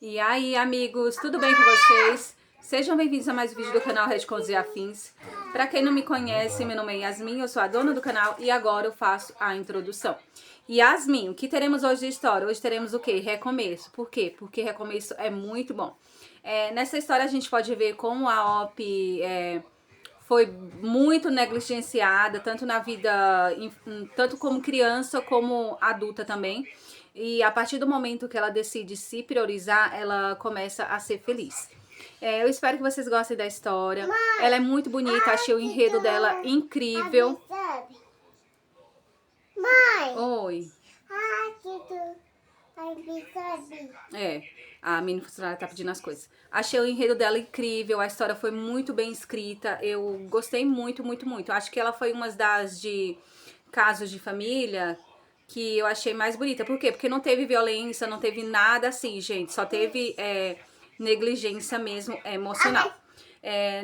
E aí, amigos, tudo bem com vocês? Sejam bem-vindos a mais um vídeo do canal Red Contos e Afins. Para quem não me conhece, meu nome é Yasmin, eu sou a dona do canal e agora eu faço a introdução. Yasmin, o que teremos hoje de história? Hoje teremos o quê? Recomeço. Por quê? Porque recomeço é muito bom. Nessa história a gente pode ver como a OP foi muito negligenciada, tanto na vida, tanto como criança como adulta também. E a partir do momento que ela decide se priorizar, ela começa a ser feliz. Eu espero que vocês gostem da história. Mãe, ela é muito bonita, achei o enredo dela incrível. Mãe! Oi. A mini funcionária tá pedindo as coisas. Achei o enredo dela incrível, a história foi muito bem escrita, eu gostei muito, muito, muito. Acho que ela foi uma das de casos de família que eu achei mais bonita. Por quê? Porque não teve violência, não teve nada assim, gente. Só teve negligência mesmo emocional.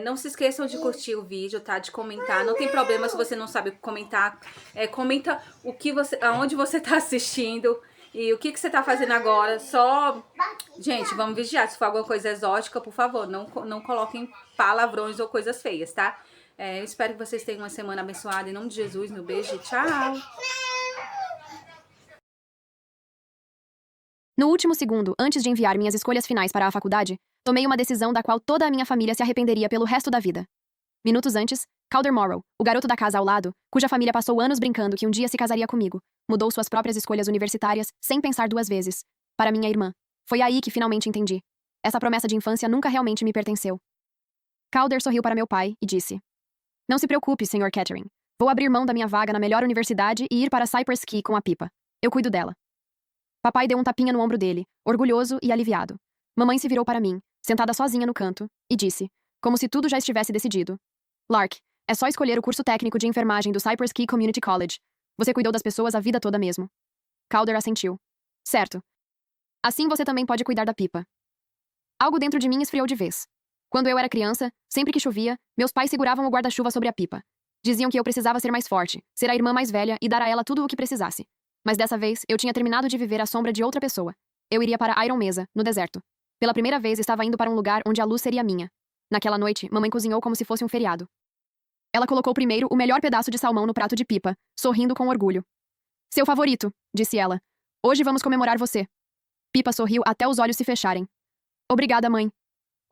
Não se esqueçam de curtir o vídeo, tá? De comentar. Não tem problema se você não sabe comentar. Comenta o que você, aonde você tá assistindo e o que você tá fazendo agora. Só, gente, vamos vigiar. Se for alguma coisa exótica, por favor, não coloquem palavrões ou coisas feias, tá? Eu espero que vocês tenham uma semana abençoada. Em nome de Jesus, no beijo e tchau! No último segundo, antes de enviar minhas escolhas finais para a faculdade, tomei uma decisão da qual toda a minha família se arrependeria pelo resto da vida. Minutos antes, Calder Morrow, o garoto da casa ao lado, cuja família passou anos brincando que um dia se casaria comigo, mudou suas próprias escolhas universitárias sem pensar duas vezes. Para minha irmã. Foi aí que finalmente entendi. Essa promessa de infância nunca realmente me pertenceu. Calder sorriu para meu pai e disse: Não se preocupe, Sr. Kettering. Vou abrir mão da minha vaga na melhor universidade e ir para Cypress Key com a Pipa. Eu cuido dela. Papai deu um tapinha no ombro dele, orgulhoso e aliviado. Mamãe se virou para mim, sentada sozinha no canto, e disse, como se tudo já estivesse decidido: Lark, é só escolher o curso técnico de enfermagem do Cypress Key Community College. Você cuidou das pessoas a vida toda mesmo. Calder assentiu. Certo. Assim você também pode cuidar da Pipa. Algo dentro de mim esfriou de vez. Quando eu era criança, sempre que chovia, meus pais seguravam o guarda-chuva sobre a Pipa. Diziam que eu precisava ser mais forte, ser a irmã mais velha e dar a ela tudo o que precisasse. Mas dessa vez, eu tinha terminado de viver à sombra de outra pessoa. Eu iria para Iron Mesa, no deserto. Pela primeira vez, estava indo para um lugar onde a luz seria minha. Naquela noite, mamãe cozinhou como se fosse um feriado. Ela colocou primeiro o melhor pedaço de salmão no prato de Pipa, sorrindo com orgulho. Seu favorito, disse ela. Hoje vamos comemorar você. Pipa sorriu até os olhos se fecharem. Obrigada, mãe.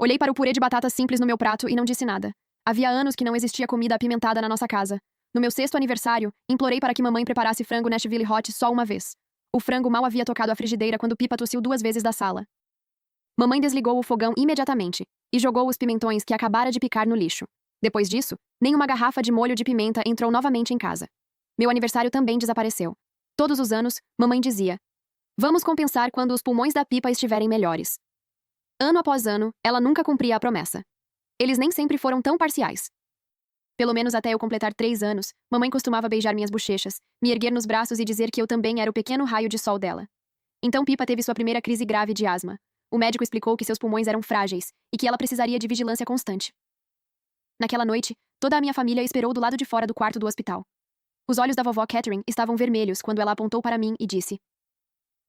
Olhei para o purê de batata simples no meu prato e não disse nada. Havia anos que não existia comida apimentada na nossa casa. No meu 6º aniversário, implorei para que mamãe preparasse frango Nashville Hot só uma vez. O frango mal havia tocado a frigideira quando Pipa tossiu 2 vezes da sala. Mamãe desligou o fogão imediatamente e jogou os pimentões que acabara de picar no lixo. Depois disso, nem uma garrafa de molho de pimenta entrou novamente em casa. Meu aniversário também desapareceu. Todos os anos, mamãe dizia: Vamos compensar quando os pulmões da Pipa estiverem melhores. Ano após ano, ela nunca cumpria a promessa. Eles nem sempre foram tão parciais. Pelo menos até eu completar 3 anos, mamãe costumava beijar minhas bochechas, me erguer nos braços e dizer que eu também era o pequeno raio de sol dela. Então Pipa teve sua primeira crise grave de asma. O médico explicou que seus pulmões eram frágeis e que ela precisaria de vigilância constante. Naquela noite, toda a minha família esperou do lado de fora do quarto do hospital. Os olhos da vovó Catherine estavam vermelhos quando ela apontou para mim e disse: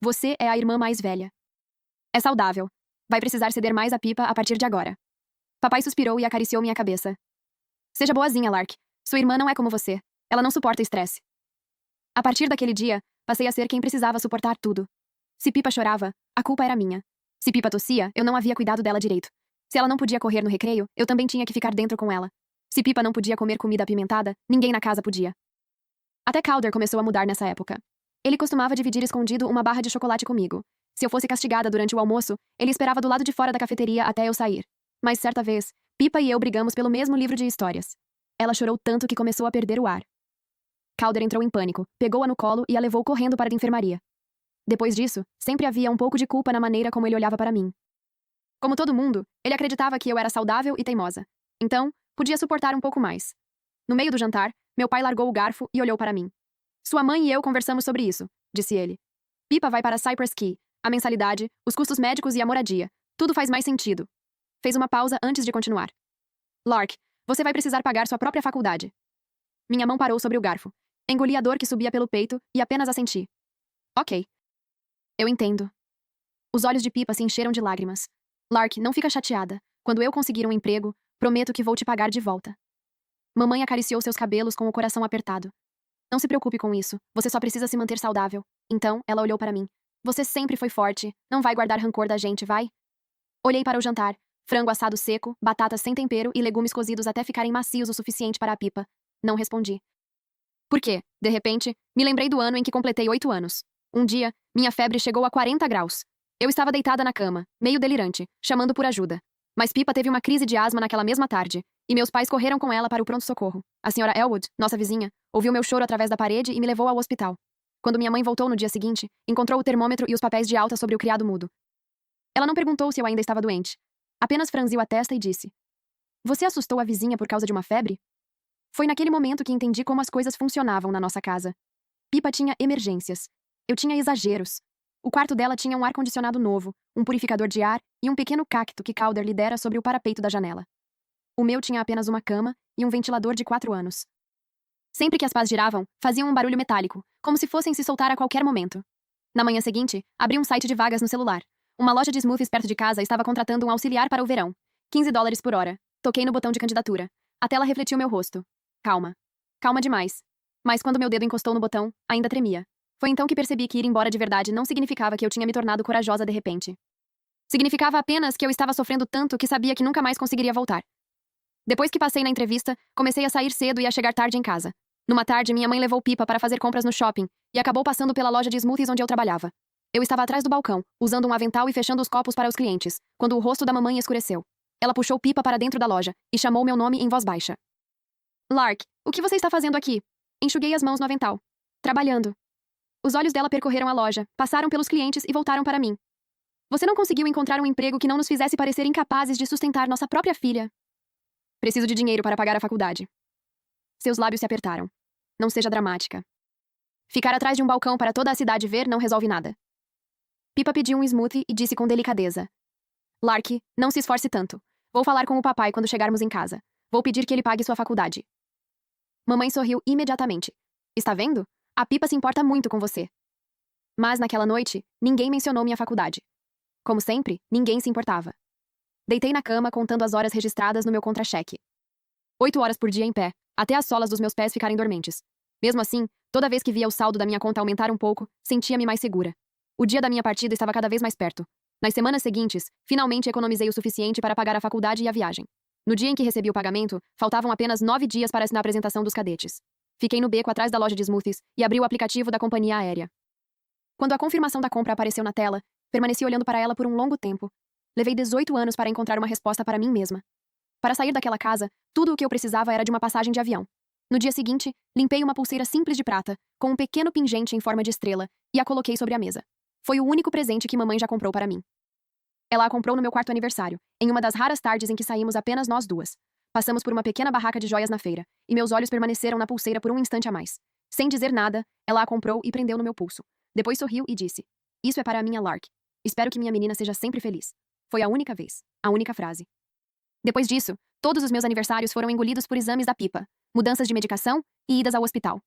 Você é a irmã mais velha. É saudável. Vai precisar ceder mais a Pipa a partir de agora. Papai suspirou e acariciou minha cabeça. Seja boazinha, Lark. Sua irmã não é como você. Ela não suporta estresse. A partir daquele dia, passei a ser quem precisava suportar tudo. Se Pipa chorava, a culpa era minha. Se Pipa tossia, eu não havia cuidado dela direito. Se ela não podia correr no recreio, eu também tinha que ficar dentro com ela. Se Pipa não podia comer comida apimentada, ninguém na casa podia. Até Calder começou a mudar nessa época. Ele costumava dividir escondido uma barra de chocolate comigo. Se eu fosse castigada durante o almoço, ele esperava do lado de fora da cafeteria até eu sair. Mas certa vez, Pipa e eu brigamos pelo mesmo livro de histórias. Ela chorou tanto que começou a perder o ar. Calder entrou em pânico, pegou-a no colo e a levou correndo para a enfermaria. Depois disso, sempre havia um pouco de culpa na maneira como ele olhava para mim. Como todo mundo, ele acreditava que eu era saudável e teimosa. Então, podia suportar um pouco mais. No meio do jantar, meu pai largou o garfo e olhou para mim. Sua mãe e eu conversamos sobre isso, disse ele. Pipa vai para Cypress Key. A mensalidade, os custos médicos e a moradia. Tudo faz mais sentido. Fez uma pausa antes de continuar. Lark, você vai precisar pagar sua própria faculdade. Minha mão parou sobre o garfo. Engoli a dor que subia pelo peito e apenas assenti. Ok. Eu entendo. Os olhos de Pippa se encheram de lágrimas. Lark, não fica chateada. Quando eu conseguir um emprego, prometo que vou te pagar de volta. Mamãe acariciou seus cabelos com o coração apertado. Não se preocupe com isso. Você só precisa se manter saudável. Então, ela olhou para mim. Você sempre foi forte. Não vai guardar rancor da gente, vai? Olhei para o jantar. Frango assado seco, batatas sem tempero e legumes cozidos até ficarem macios o suficiente para a Pippa. Não respondi. Por quê? De repente, me lembrei do ano em que completei 8 anos. Um dia, minha febre chegou a 40 graus. Eu estava deitada na cama, meio delirante, chamando por ajuda. Mas Pippa teve uma crise de asma naquela mesma tarde, e meus pais correram com ela para o pronto-socorro. A senhora Elwood, nossa vizinha, ouviu meu choro através da parede e me levou ao hospital. Quando minha mãe voltou no dia seguinte, encontrou o termômetro e os papéis de alta sobre o criado mudo. Ela não perguntou se eu ainda estava doente. Apenas franziu a testa e disse: Você assustou a vizinha por causa de uma febre? Foi naquele momento que entendi como as coisas funcionavam na nossa casa. Pippa tinha emergências. Eu tinha exageros. O quarto dela tinha um ar-condicionado novo, um purificador de ar e um pequeno cacto que Calder lhe dera sobre o parapeito da janela. O meu tinha apenas uma cama e um ventilador de 4 anos. Sempre que as pás giravam, faziam um barulho metálico, como se fossem se soltar a qualquer momento. Na manhã seguinte, abri um site de vagas no celular. Uma loja de smoothies perto de casa estava contratando um auxiliar para o verão. $15 por hora. Toquei no botão de candidatura. A tela refletiu meu rosto. Calma. Calma demais. Mas quando meu dedo encostou no botão, ainda tremia. Foi então que percebi que ir embora de verdade não significava que eu tinha me tornado corajosa de repente. Significava apenas que eu estava sofrendo tanto que sabia que nunca mais conseguiria voltar. Depois que passei na entrevista, comecei a sair cedo e a chegar tarde em casa. Numa tarde, minha mãe levou Pippa para fazer compras no shopping e acabou passando pela loja de smoothies onde eu trabalhava. Eu estava atrás do balcão, usando um avental e fechando os copos para os clientes, quando o rosto da mamãe escureceu. Ela puxou Pippa para dentro da loja e chamou meu nome em voz baixa. Lark, o que você está fazendo aqui? Enxuguei as mãos no avental. Trabalhando. Os olhos dela percorreram a loja, passaram pelos clientes e voltaram para mim. Você não conseguiu encontrar um emprego que não nos fizesse parecer incapazes de sustentar nossa própria filha. Preciso de dinheiro para pagar a faculdade. Seus lábios se apertaram. Não seja dramática. Ficar atrás de um balcão para toda a cidade ver não resolve nada. Pippa pediu um smoothie e disse com delicadeza. Lark, não se esforce tanto. Vou falar com o papai quando chegarmos em casa. Vou pedir que ele pague sua faculdade. Mamãe sorriu imediatamente. Está vendo? A Pippa se importa muito com você. Mas naquela noite, ninguém mencionou minha faculdade. Como sempre, ninguém se importava. Deitei na cama contando as horas registradas no meu contra-cheque. 8 horas por dia em pé, até as solas dos meus pés ficarem dormentes. Mesmo assim, toda vez que via o saldo da minha conta aumentar um pouco, sentia-me mais segura. O dia da minha partida estava cada vez mais perto. Nas semanas seguintes, finalmente economizei o suficiente para pagar a faculdade e a viagem. No dia em que recebi o pagamento, faltavam apenas 9 dias para a apresentação dos cadetes. Fiquei no beco atrás da loja de smoothies e abri o aplicativo da companhia aérea. Quando a confirmação da compra apareceu na tela, permaneci olhando para ela por um longo tempo. Levei 18 anos para encontrar uma resposta para mim mesma. Para sair daquela casa, tudo o que eu precisava era de uma passagem de avião. No dia seguinte, limpei uma pulseira simples de prata, com um pequeno pingente em forma de estrela, e a coloquei sobre a mesa. Foi o único presente que mamãe já comprou para mim. Ela a comprou no meu quarto aniversário, em uma das raras tardes em que saímos apenas nós duas. Passamos por uma pequena barraca de joias na feira, e meus olhos permaneceram na pulseira por um instante a mais. Sem dizer nada, ela a comprou e prendeu no meu pulso. Depois sorriu e disse: Isso é para a minha Lark. Espero que minha menina seja sempre feliz. Foi a única vez, a única frase. Depois disso, todos os meus aniversários foram engolidos por exames da Pippa, mudanças de medicação e idas ao hospital.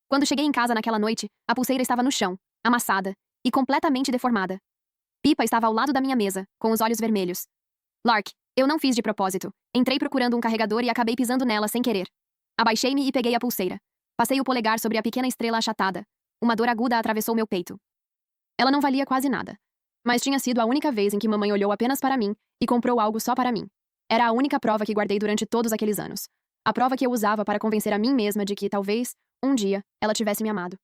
Quando cheguei em casa naquela noite, a pulseira estava no chão, amassada e completamente deformada. Pippa estava ao lado da minha mesa, com os olhos vermelhos. Lark, eu não fiz de propósito. Entrei procurando um carregador e acabei pisando nela sem querer. Abaixei-me e peguei a pulseira. Passei o polegar sobre a pequena estrela achatada. Uma dor aguda atravessou meu peito. Ela não valia quase nada. Mas tinha sido a única vez em que mamãe olhou apenas para mim e comprou algo só para mim. Era a única prova que guardei durante todos aqueles anos. A prova que eu usava para convencer a mim mesma de que, talvez, um dia, ela tivesse me amado.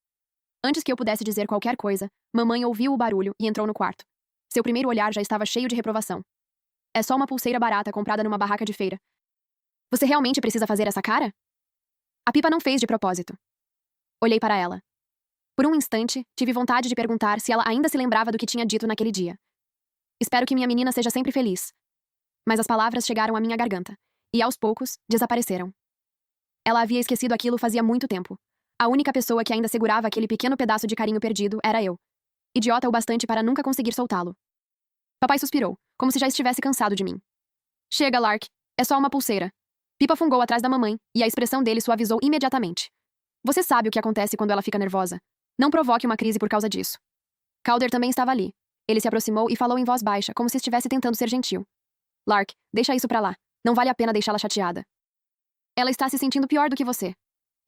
Antes que eu pudesse dizer qualquer coisa, mamãe ouviu o barulho e entrou no quarto. Seu primeiro olhar já estava cheio de reprovação. É só uma pulseira barata comprada numa barraca de feira. Você realmente precisa fazer essa cara? A Pippa não fez de propósito. Olhei para ela. Por um instante, tive vontade de perguntar se ela ainda se lembrava do que tinha dito naquele dia. Espero que minha menina seja sempre feliz. Mas as palavras chegaram à minha garganta, e aos poucos, desapareceram. Ela havia esquecido aquilo fazia muito tempo. A única pessoa que ainda segurava aquele pequeno pedaço de carinho perdido era eu. Idiota o bastante para nunca conseguir soltá-lo. Papai suspirou, como se já estivesse cansado de mim. Chega, Lark. É só uma pulseira. Pippa fungou atrás da mamãe, e a expressão dele suavizou imediatamente. Você sabe o que acontece quando ela fica nervosa. Não provoque uma crise por causa disso. Calder também estava ali. Ele se aproximou e falou em voz baixa, como se estivesse tentando ser gentil. Lark, deixa isso pra lá. Não vale a pena deixá-la chateada. Ela está se sentindo pior do que você.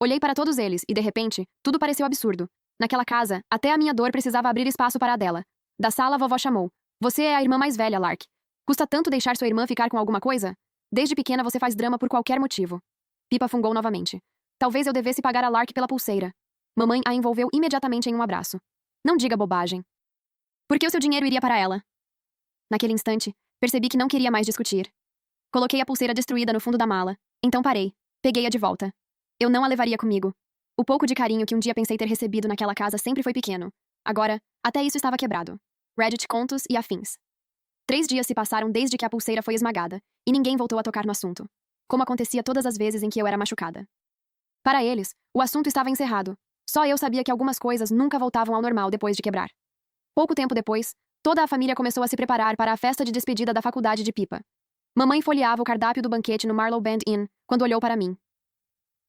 Olhei para todos eles e, de repente, tudo pareceu absurdo. Naquela casa, até a minha dor precisava abrir espaço para a dela. Da sala, a vovó chamou. Você é a irmã mais velha, Lark. Custa tanto deixar sua irmã ficar com alguma coisa? Desde pequena você faz drama por qualquer motivo. Pippa fungou novamente. Talvez eu devesse pagar a Lark pela pulseira. Mamãe a envolveu imediatamente em um abraço. Não diga bobagem. Por que o seu dinheiro iria para ela? Naquele instante, percebi que não queria mais discutir. Coloquei a pulseira destruída no fundo da mala. Então parei. Peguei-a de volta. Eu não a levaria comigo. O pouco de carinho que um dia pensei ter recebido naquela casa sempre foi pequeno. Agora, até isso estava quebrado. Reddit, contos e afins. 3 dias se passaram desde que a pulseira foi esmagada, e ninguém voltou a tocar no assunto. Como acontecia todas as vezes em que eu era machucada. Para eles, o assunto estava encerrado. Só eu sabia que algumas coisas nunca voltavam ao normal depois de quebrar. Pouco tempo depois, toda a família começou a se preparar para a festa de despedida da faculdade de Pippa. Mamãe folheava o cardápio do banquete no Marlow Band Inn, quando olhou para mim.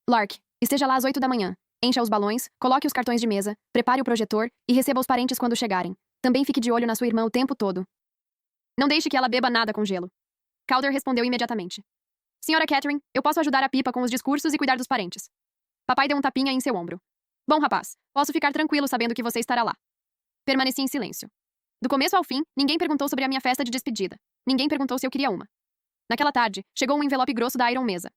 Lark, esteja lá às 8 da manhã. Encha os balões, coloque os cartões de mesa, prepare o projetor e receba os parentes quando chegarem. Também fique de olho na sua irmã o tempo todo. Não deixe que ela beba nada com gelo. Calder respondeu imediatamente. Senhora Catherine, eu posso ajudar a Pippa com os discursos e cuidar dos parentes. Papai deu um tapinha em seu ombro. Bom, rapaz, posso ficar tranquilo sabendo que você estará lá. Permaneci em silêncio. Do começo ao fim, ninguém perguntou sobre a minha festa de despedida. Ninguém perguntou se eu queria uma. Naquela tarde, chegou um envelope grosso da Iron Mesa.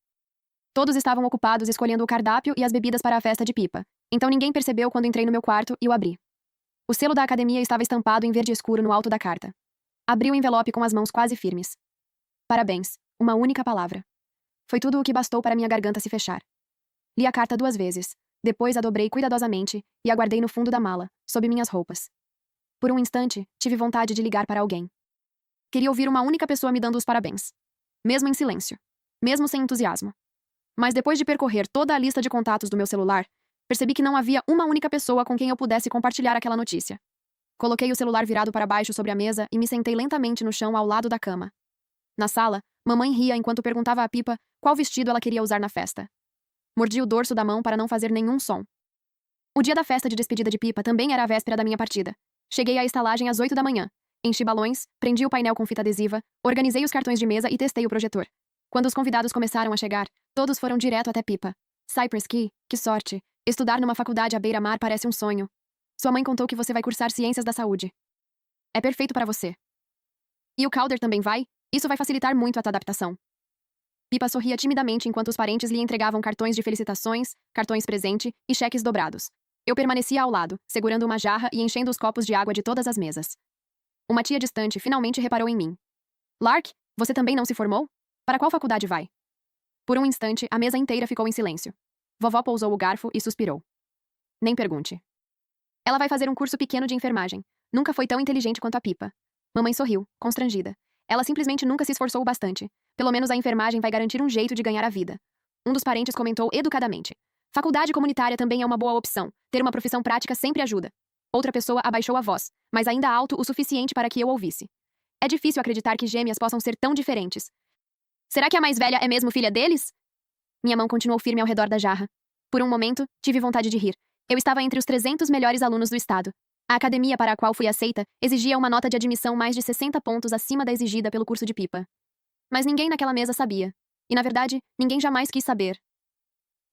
Todos estavam ocupados escolhendo o cardápio e as bebidas para a festa de Pippa, então ninguém percebeu quando entrei no meu quarto e o abri. O selo da academia estava estampado em verde escuro no alto da carta. Abri o envelope com as mãos quase firmes. Parabéns, uma única palavra. Foi tudo o que bastou para minha garganta se fechar. Li a carta 2 vezes, depois a dobrei cuidadosamente e a guardei no fundo da mala, sob minhas roupas. Por um instante, tive vontade de ligar para alguém. Queria ouvir uma única pessoa me dando os parabéns. Mesmo em silêncio. Mesmo sem entusiasmo. Mas depois de percorrer toda a lista de contatos do meu celular, percebi que não havia uma única pessoa com quem eu pudesse compartilhar aquela notícia. Coloquei o celular virado para baixo sobre a mesa e me sentei lentamente no chão ao lado da cama. Na sala, mamãe ria enquanto perguntava a Pippa qual vestido ela queria usar na festa. Mordi o dorso da mão para não fazer nenhum som. O dia da festa de despedida de Pippa também era a véspera da minha partida. Cheguei à estalagem às 8 da manhã. Enchi balões, prendi o painel com fita adesiva, organizei os cartões de mesa e testei o projetor. Quando os convidados começaram a chegar, todos foram direto até Pippa. Cypress Key, que sorte. Estudar numa faculdade à beira-mar parece um sonho. Sua mãe contou que você vai cursar Ciências da Saúde. É perfeito para você. E o Calder também vai? Isso vai facilitar muito a tua adaptação. Pippa sorria timidamente enquanto os parentes lhe entregavam cartões de felicitações, cartões presente e cheques dobrados. Eu permanecia ao lado, segurando uma jarra e enchendo os copos de água de todas as mesas. Uma tia distante finalmente reparou em mim. Lark, você também não se formou? Para qual faculdade vai? Por um instante, a mesa inteira ficou em silêncio. Vovó pousou o garfo e suspirou. Nem pergunte. Ela vai fazer um curso pequeno de enfermagem. Nunca foi tão inteligente quanto a Pippa. Mamãe sorriu, constrangida. Ela simplesmente nunca se esforçou o bastante. Pelo menos a enfermagem vai garantir um jeito de ganhar a vida. Um dos parentes comentou educadamente. Faculdade comunitária também é uma boa opção. Ter uma profissão prática sempre ajuda. Outra pessoa abaixou a voz, mas ainda alto o suficiente para que eu ouvisse. É difícil acreditar que gêmeas possam ser tão diferentes. Será que a mais velha é mesmo filha deles? Minha mão continuou firme ao redor da jarra. Por um momento, tive vontade de rir. Eu estava entre os 300 melhores alunos do estado. A academia para a qual fui aceita exigia uma nota de admissão mais de 60 pontos acima da exigida pelo curso de Pippa. Mas ninguém naquela mesa sabia. E, na verdade, ninguém jamais quis saber.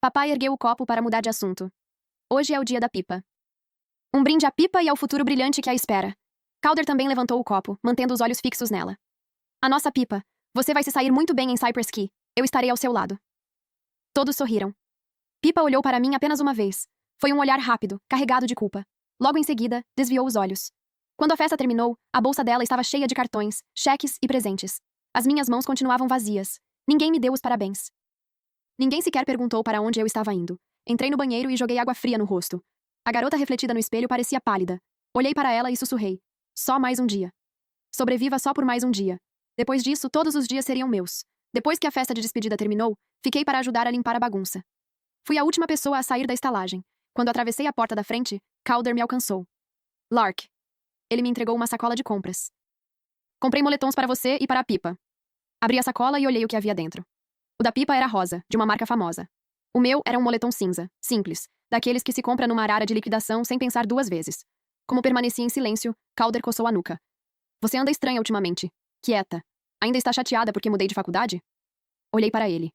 Papai ergueu o copo para mudar de assunto. Hoje é o dia da Pippa. Um brinde à Pippa e ao futuro brilhante que a espera. Calder também levantou o copo, mantendo os olhos fixos nela. A nossa Pippa. Você vai se sair muito bem em Cypress Key. Eu estarei ao seu lado. Todos sorriram. Pippa olhou para mim apenas uma vez. Foi um olhar rápido, carregado de culpa. Logo em seguida, desviou os olhos. Quando a festa terminou, a bolsa dela estava cheia de cartões, cheques e presentes. As minhas mãos continuavam vazias. Ninguém me deu os parabéns. Ninguém sequer perguntou para onde eu estava indo. Entrei no banheiro e joguei água fria no rosto. A garota refletida no espelho parecia pálida. Olhei para ela e sussurrei. Só mais um dia. Sobreviva só por mais um dia. Depois disso, todos os dias seriam meus. Depois que a festa de despedida terminou, fiquei para ajudar a limpar a bagunça. Fui a última pessoa a sair da estalagem. Quando atravessei a porta da frente, Calder me alcançou. Lark. Ele me entregou uma sacola de compras. Comprei moletons para você e para a Pippa. Abri a sacola e olhei o que havia dentro. O da Pippa era rosa, de uma marca famosa. O meu era um moletom cinza, simples, daqueles que se compra numa arara de liquidação sem pensar 2 vezes. Como permaneci em silêncio, Calder coçou a nuca. Você anda estranha ultimamente. Quieta. Ainda está chateada porque mudei de faculdade? Olhei para ele.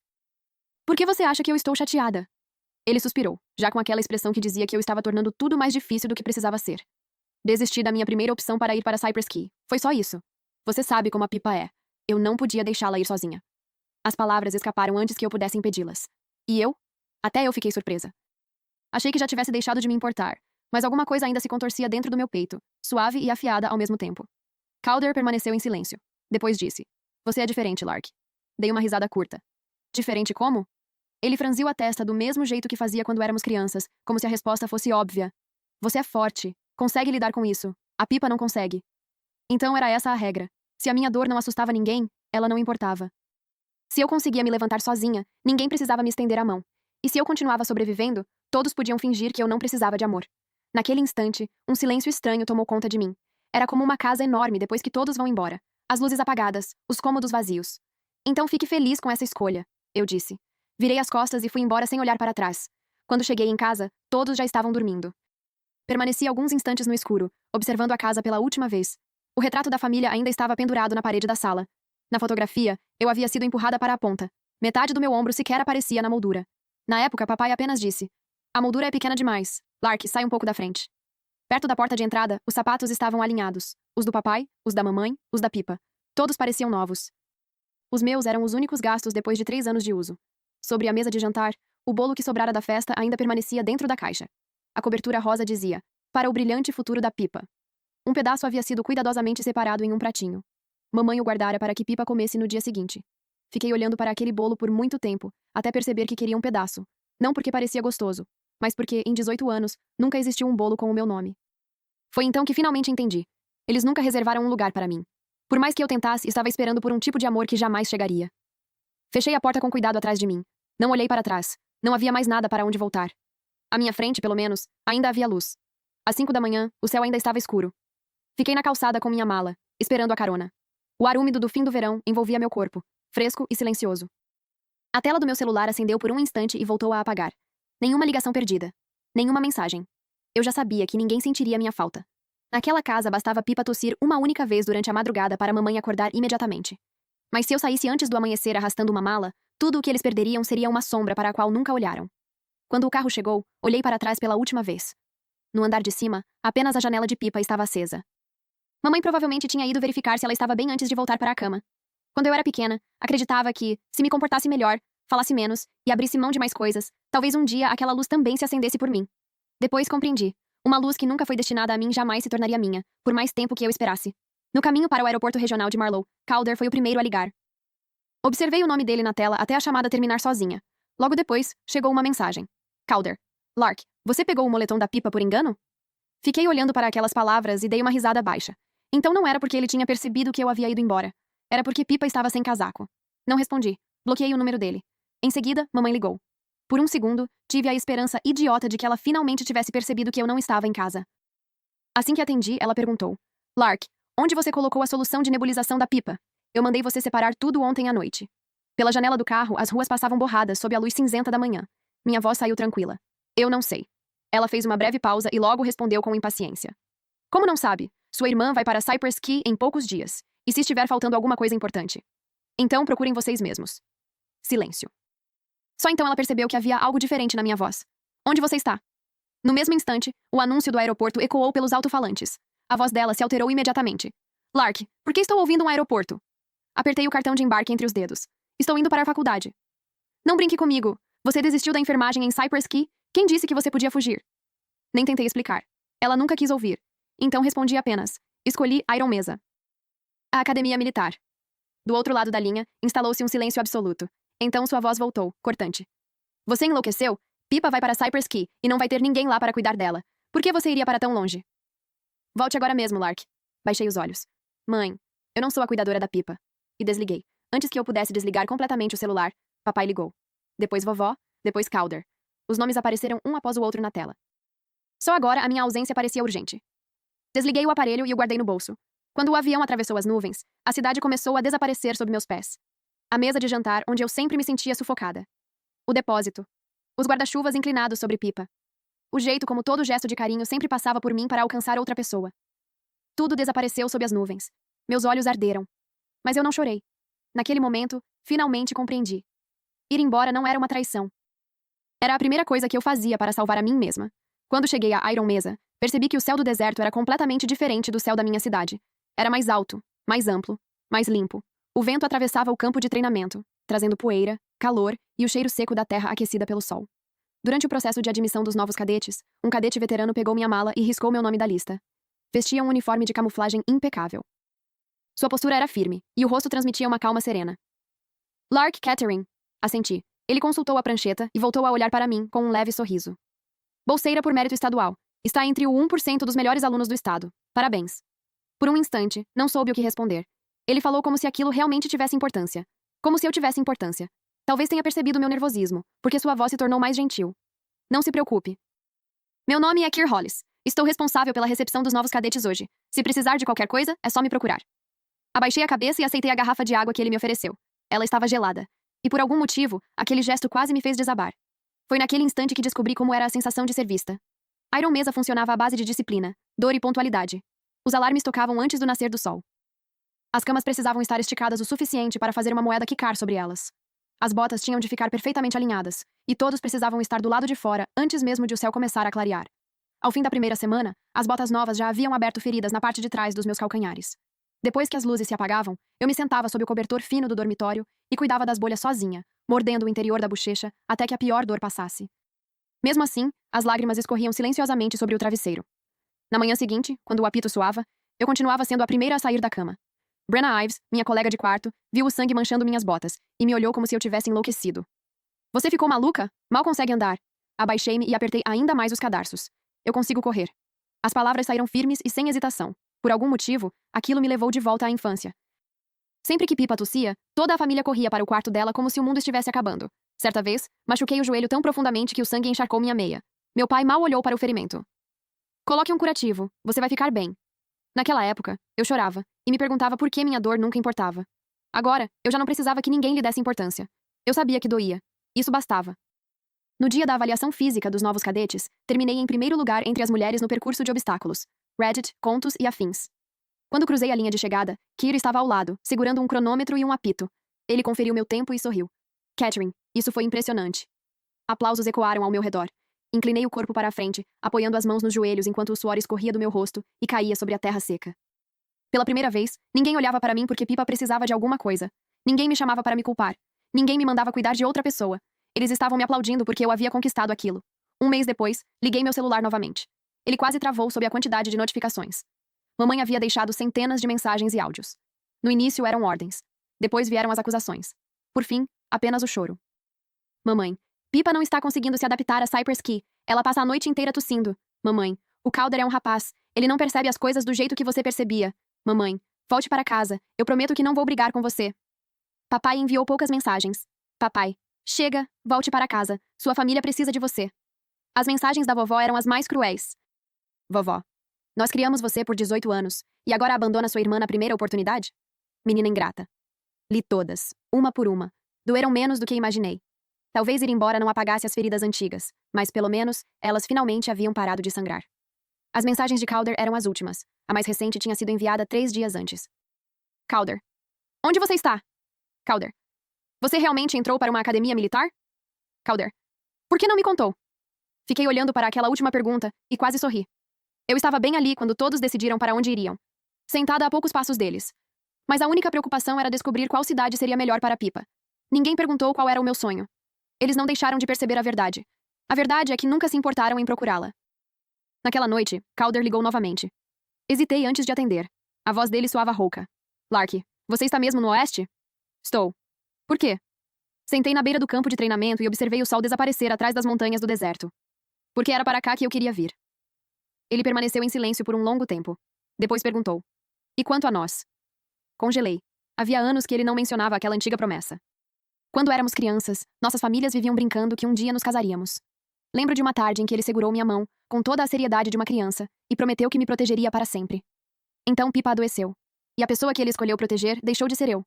Por que você acha que eu estou chateada? Ele suspirou, já com aquela expressão que dizia que eu estava tornando tudo mais difícil do que precisava ser. Desisti da minha primeira opção para ir para Cypress Key. Foi só isso. Você sabe como a Pipa é. Eu não podia deixá-la ir sozinha. As palavras escaparam antes que eu pudesse impedi-las. E eu? Até eu fiquei surpresa. Achei que já tivesse deixado de me importar, mas alguma coisa ainda se contorcia dentro do meu peito, suave e afiada ao mesmo tempo. Calder permaneceu em silêncio. Depois disse: Você é diferente, Lark. Dei uma risada curta. Diferente como? Ele franziu a testa do mesmo jeito que fazia quando éramos crianças, como se a resposta fosse óbvia. Você é forte. Consegue lidar com isso. A Pipa não consegue. Então era essa a regra. Se a minha dor não assustava ninguém, ela não importava. Se eu conseguia me levantar sozinha, ninguém precisava me estender a mão. E se eu continuava sobrevivendo, todos podiam fingir que eu não precisava de amor. Naquele instante, um silêncio estranho tomou conta de mim. Era como uma casa enorme depois que todos vão embora. As luzes apagadas, os cômodos vazios. Então fique feliz com essa escolha, eu disse. Virei as costas e fui embora sem olhar para trás. Quando cheguei em casa, todos já estavam dormindo. Permaneci alguns instantes no escuro, observando a casa pela última vez. O retrato da família ainda estava pendurado na parede da sala. Na fotografia, eu havia sido empurrada para a ponta. Metade do meu ombro sequer aparecia na moldura. Na época, papai apenas disse: A moldura é pequena demais. Lark, sai um pouco da frente. Perto da porta de entrada, os sapatos estavam alinhados. Os do papai, os da mamãe, os da Pipa. Todos pareciam novos. Os meus eram os únicos gastos depois de 3 anos de uso. Sobre a mesa de jantar, o bolo que sobrara da festa ainda permanecia dentro da caixa. A cobertura rosa dizia: Para o brilhante futuro da Pipa. Um pedaço havia sido cuidadosamente separado em um pratinho. Mamãe o guardara para que Pipa comesse no dia seguinte. Fiquei olhando para aquele bolo por muito tempo, até perceber que queria um pedaço. Não porque parecia gostoso, mas porque, em 18 anos, nunca existiu um bolo com o meu nome. Foi então que finalmente entendi. Eles nunca reservaram um lugar para mim. Por mais que eu tentasse, estava esperando por um tipo de amor que jamais chegaria. Fechei a porta com cuidado atrás de mim. Não olhei para trás. Não havia mais nada para onde voltar. À minha frente, pelo menos, ainda havia luz. Às 5 da manhã, o céu ainda estava escuro. Fiquei na calçada com minha mala, esperando a carona. O ar úmido do fim do verão envolvia meu corpo, fresco e silencioso. A tela do meu celular acendeu por um instante e voltou a apagar. Nenhuma ligação perdida. Nenhuma mensagem. Eu já sabia que ninguém sentiria minha falta. Naquela casa bastava Pipa tossir uma única vez durante a madrugada para a mamãe acordar imediatamente. Mas se eu saísse antes do amanhecer arrastando uma mala, tudo o que eles perderiam seria uma sombra para a qual nunca olharam. Quando o carro chegou, olhei para trás pela última vez. No andar de cima, apenas a janela de Pipa estava acesa. Mamãe provavelmente tinha ido verificar se ela estava bem antes de voltar para a cama. Quando eu era pequena, acreditava que, se me comportasse melhor, falasse menos e abrisse mão de mais coisas, talvez um dia aquela luz também se acendesse por mim. Depois compreendi. Uma luz que nunca foi destinada a mim jamais se tornaria minha, por mais tempo que eu esperasse. No caminho para o aeroporto regional de Marlow, Calder foi o primeiro a ligar. Observei o nome dele na tela até a chamada terminar sozinha. Logo depois, chegou uma mensagem. Calder. Lark, você pegou o moletom da Pipa por engano? Fiquei olhando para aquelas palavras e dei uma risada baixa. Então não era porque ele tinha percebido que eu havia ido embora. Era porque Pipa estava sem casaco. Não respondi. Bloqueei o número dele. Em seguida, mamãe ligou. Por um segundo, tive a esperança idiota de que ela finalmente tivesse percebido que eu não estava em casa. Assim que atendi, ela perguntou. Lark, onde você colocou a solução de nebulização da Pipa? Eu mandei você separar tudo ontem à noite. Pela janela do carro, as ruas passavam borradas sob a luz cinzenta da manhã. Minha voz saiu tranquila. Eu não sei. Ela fez uma breve pausa e logo respondeu com impaciência. Como não sabe? Sua irmã vai para Cypress Key em poucos dias. E se estiver faltando alguma coisa importante? Então procurem vocês mesmos. Silêncio. Só então ela percebeu que havia algo diferente na minha voz. Onde você está? No mesmo instante, o anúncio do aeroporto ecoou pelos alto-falantes. A voz dela se alterou imediatamente. Lark, por que estou ouvindo um aeroporto? Apertei o cartão de embarque entre os dedos. Estou indo para a faculdade. Não brinque comigo. Você desistiu da enfermagem em Cypress Key? Quem disse que você podia fugir? Nem tentei explicar. Ela nunca quis ouvir. Então respondi apenas. Escolhi Iron Mesa. A academia militar. Do outro lado da linha, instalou-se um silêncio absoluto. Então sua voz voltou, cortante. Você enlouqueceu? Pipa vai para Cypress Key e não vai ter ninguém lá para cuidar dela. Por que você iria para tão longe? Volte agora mesmo, Lark. Baixei os olhos. Mãe, eu não sou a cuidadora da Pipa. E desliguei. Antes que eu pudesse desligar completamente o celular, papai ligou. Depois vovó, depois Calder. Os nomes apareceram um após o outro na tela. Só agora a minha ausência parecia urgente. Desliguei o aparelho e o guardei no bolso. Quando o avião atravessou as nuvens, a cidade começou a desaparecer sob meus pés. A mesa de jantar onde eu sempre me sentia sufocada. O depósito. Os guarda-chuvas inclinados sobre Pipa. o jeito como todo gesto de carinho sempre passava por mim para alcançar outra pessoa. Tudo desapareceu sob as nuvens. Meus olhos arderam. Mas eu não chorei. Naquele momento, finalmente compreendi. Ir embora não era uma traição. Era a primeira coisa que eu fazia para salvar a mim mesma. Quando cheguei a Iron Mesa, percebi que o céu do deserto era completamente diferente do céu da minha cidade. Era mais alto, mais amplo, mais limpo. O vento atravessava o campo de treinamento, trazendo poeira, calor e o cheiro seco da terra aquecida pelo sol. Durante o processo de admissão dos novos cadetes, um cadete veterano pegou minha mala e riscou meu nome da lista. Vestia um uniforme de camuflagem impecável. Sua postura era firme, e o rosto transmitia uma calma serena. Lark Kettering, assenti. Ele consultou a prancheta e voltou a olhar para mim com um leve sorriso. Bolseira por mérito estadual. Está entre o 1% dos melhores alunos do estado. Parabéns. Por um instante, não soube o que responder. Ele falou como se aquilo realmente tivesse importância. Como se eu tivesse importância. Talvez tenha percebido meu nervosismo, porque sua voz se tornou mais gentil. Não se preocupe. Meu nome é Kier Hollis. Estou responsável pela recepção dos novos cadetes hoje. Se precisar de qualquer coisa, é só me procurar. Abaixei a cabeça e aceitei a garrafa de água que ele me ofereceu. Ela estava gelada. E por algum motivo, aquele gesto quase me fez desabar. Foi naquele instante que descobri como era a sensação de ser vista. Iron Mesa funcionava à base de disciplina, dor e pontualidade. Os alarmes tocavam antes do nascer do sol. As camas precisavam estar esticadas o suficiente para fazer uma moeda quicar sobre elas. As botas tinham de ficar perfeitamente alinhadas, e todos precisavam estar do lado de fora antes mesmo de o céu começar a clarear. Ao fim da primeira semana, as botas novas já haviam aberto feridas na parte de trás dos meus calcanhares. Depois que as luzes se apagavam, eu me sentava sob o cobertor fino do dormitório e cuidava das bolhas sozinha, mordendo o interior da bochecha até que a pior dor passasse. Mesmo assim, as lágrimas escorriam silenciosamente sobre o travesseiro. Na manhã seguinte, quando o apito soava, eu continuava sendo a primeira a sair da cama. Brenna Ives, minha colega de quarto, viu o sangue manchando minhas botas e me olhou como se eu tivesse enlouquecido. Você ficou maluca? Mal consegue andar. Abaixei-me e apertei ainda mais os cadarços. Eu consigo correr. As palavras saíram firmes e sem hesitação. Por algum motivo, aquilo me levou de volta à infância. Sempre que Pippa tossia, toda a família corria para o quarto dela como se o mundo estivesse acabando. Certa vez, machuquei o joelho tão profundamente que o sangue encharcou minha meia. Meu pai mal olhou para o ferimento. Coloque um curativo, você vai ficar bem. Naquela época, eu chorava, e me perguntava por que minha dor nunca importava. Agora, eu já não precisava que ninguém lhe desse importância. Eu sabia que doía. Isso bastava. No dia da avaliação física dos novos cadetes, terminei em primeiro lugar entre as mulheres no percurso de obstáculos. Reddit, contos e afins. Quando cruzei a linha de chegada, Kier estava ao lado, segurando um cronômetro e um apito. Ele conferiu meu tempo e sorriu. Catherine, isso foi impressionante. Aplausos ecoaram ao meu redor. Inclinei o corpo para a frente, apoiando as mãos nos joelhos enquanto o suor escorria do meu rosto e caía sobre a terra seca. Pela primeira vez, ninguém olhava para mim porque Pippa precisava de alguma coisa. Ninguém me chamava para me culpar. Ninguém me mandava cuidar de outra pessoa. Eles estavam me aplaudindo porque eu havia conquistado aquilo. Um mês depois, liguei meu celular novamente. Ele quase travou sob a quantidade de notificações. Mamãe havia deixado centenas de mensagens e áudios. No início eram ordens. Depois vieram as acusações. Por fim, apenas o choro. Mamãe, Pippa não está conseguindo se adaptar a Cypress Key. Ela passa a noite inteira tossindo. Mamãe, o Calder é um rapaz. Ele não percebe as coisas do jeito que você percebia. Mamãe, volte para casa. Eu prometo que não vou brigar com você. Papai enviou poucas mensagens. Papai, chega, volte para casa. Sua família precisa de você. As mensagens da vovó eram as mais cruéis. Vovó, nós criamos você por 18 anos, e agora abandona sua irmã na primeira oportunidade? Menina ingrata. Li todas, uma por uma. Doeram menos do que imaginei. Talvez ir embora não apagasse as feridas antigas, mas pelo menos, elas finalmente haviam parado de sangrar. As mensagens de Calder eram as últimas. A mais recente tinha sido enviada 3 dias antes. Calder. Onde você está? Calder. Você realmente entrou para uma academia militar? Calder. Por que não me contou? Fiquei olhando para aquela última pergunta e quase sorri. Eu estava bem ali quando todos decidiram para onde iriam. Sentada a poucos passos deles. Mas a única preocupação era descobrir qual cidade seria melhor para Pippa. Ninguém perguntou qual era o meu sonho. Eles não deixaram de perceber a verdade. A verdade é que nunca se importaram em procurá-la. Naquela noite, Calder ligou novamente. Hesitei antes de atender. A voz dele soava rouca. Lark, você está mesmo no oeste? Estou. Por quê? Sentei na beira do campo de treinamento e observei o sol desaparecer atrás das montanhas do deserto. Porque era para cá que eu queria vir. Ele permaneceu em silêncio por um longo tempo. Depois perguntou. E quanto a nós? Congelei. Havia anos que ele não mencionava aquela antiga promessa. Quando éramos crianças, nossas famílias viviam brincando que um dia nos casaríamos. Lembro de uma tarde em que ele segurou minha mão, com toda a seriedade de uma criança, e prometeu que me protegeria para sempre. Então Pippa adoeceu. E a pessoa que ele escolheu proteger deixou de ser eu.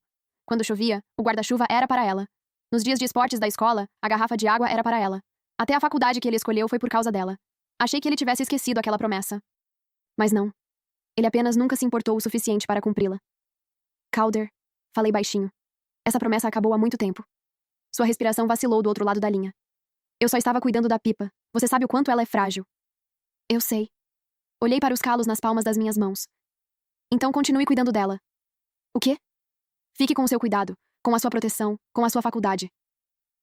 Quando chovia, o guarda-chuva era para ela. Nos dias de esportes da escola, a garrafa de água era para ela. Até a faculdade que ele escolheu foi por causa dela. Achei que ele tivesse esquecido aquela promessa. Mas não. Ele apenas nunca se importou o suficiente para cumpri-la. Calder, falei baixinho. Essa promessa acabou há muito tempo. Sua respiração vacilou do outro lado da linha. Eu só estava cuidando da pipa. Você sabe o quanto ela é frágil. Eu sei. Olhei para os calos nas palmas das minhas mãos. Então continue cuidando dela. O quê? Fique com o seu cuidado, com a sua proteção, com a sua faculdade.